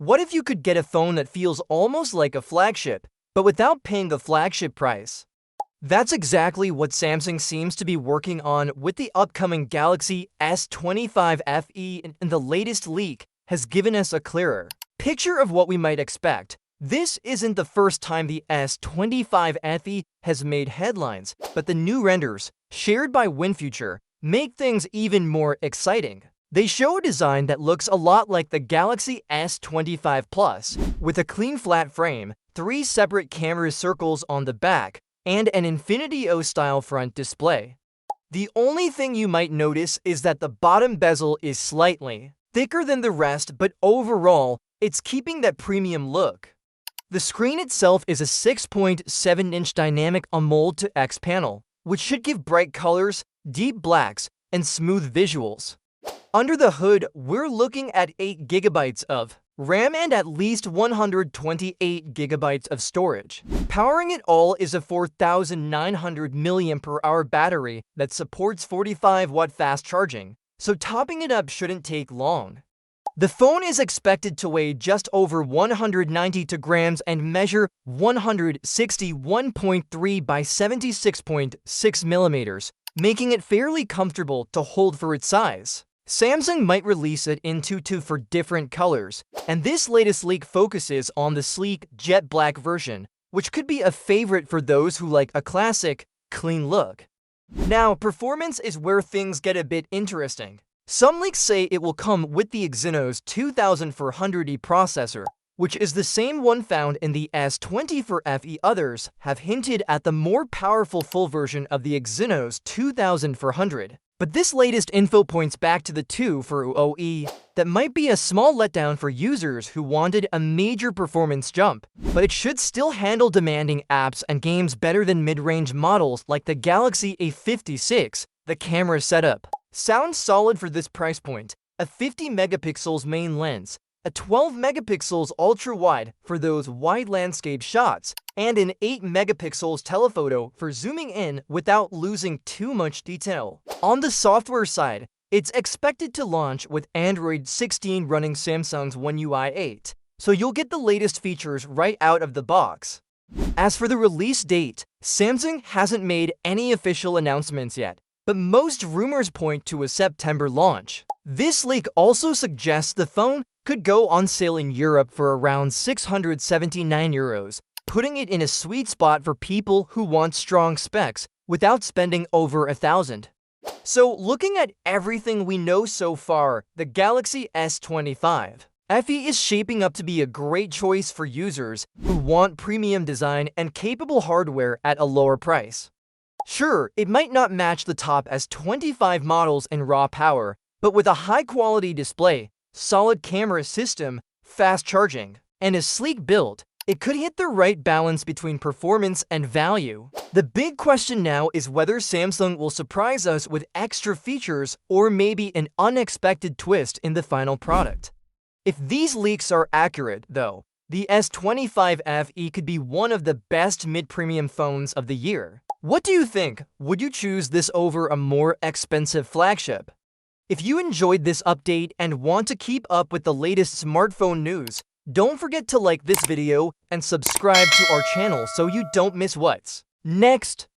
What if you could get a phone that feels almost like a flagship, but without paying the flagship price? That's exactly what Samsung seems to be working on with the upcoming Galaxy S25 FE, and the latest leak has given us a clearer picture of what we might expect. This isn't the first time the S25 FE has made headlines, but the new renders, shared by WinFuture, make things even more exciting. They show a design that looks a lot like the Galaxy S25 Plus, with a clean flat frame, 3 separate camera circles on the back, and an Infinity O-style front display. The only thing you might notice is that the bottom bezel is slightly thicker than the rest, but overall, it's keeping that premium look. The screen itself is a 6.7-inch dynamic AMOLED to X panel, which should give bright colors, deep blacks, and smooth visuals. Under the hood, we're looking at 8 GB of RAM and at least 128 GB of storage. Powering it all is a 4,900 mAh battery that supports 45-watt fast charging, so topping it up shouldn't take long. The phone is expected to weigh just over 192 grams and measure 161.3 by 76.6 millimeters, making it fairly comfortable to hold for its size. Samsung might release it in two for different colors, and this latest leak focuses on the sleek jet black version, which could be a favorite for those who like a classic, clean look. Now, performance is where things get a bit interesting. Some leaks say it will come with the Exynos 2400E processor, which is the same one found in the S24 FE. Others have hinted at the more powerful full version of the Exynos 2400. But this latest info points back to the 2400E that might be a small letdown for users who wanted a major performance jump, but it should still handle demanding apps and games better than mid-range models like the Galaxy A56. The camera setup sounds solid for this price point: a 50 megapixels main lens, a 12 megapixels ultra-wide for those wide landscape shots, and an 8 megapixels telephoto for zooming in without losing too much detail. On the software side, it's expected to launch with Android 16 running Samsung's One UI 8, so you'll get the latest features right out of the box. As for the release date, Samsung hasn't made any official announcements yet, but most rumors point to a September launch. This leak also suggests the phone could go on sale in Europe for around €679, putting it in a sweet spot for people who want strong specs without spending over $1,000. So, looking at everything we know so far, the Galaxy S25 FE is shaping up to be a great choice for users who want premium design and capable hardware at a lower price. Sure, it might not match the top S25 models in raw power, but with a high-quality display, solid camera system, fast charging, and a sleek build, it could hit the right balance between performance and value. The big question now is whether Samsung will surprise us with extra features or maybe an unexpected twist in the final product. If these leaks are accurate, though, the S25 FE could be one of the best mid-premium phones of the year. What do you think? Would you choose this over a more expensive flagship? If you enjoyed this update and want to keep up with the latest smartphone news, don't forget to like this video and subscribe to our channel so you don't miss what's next.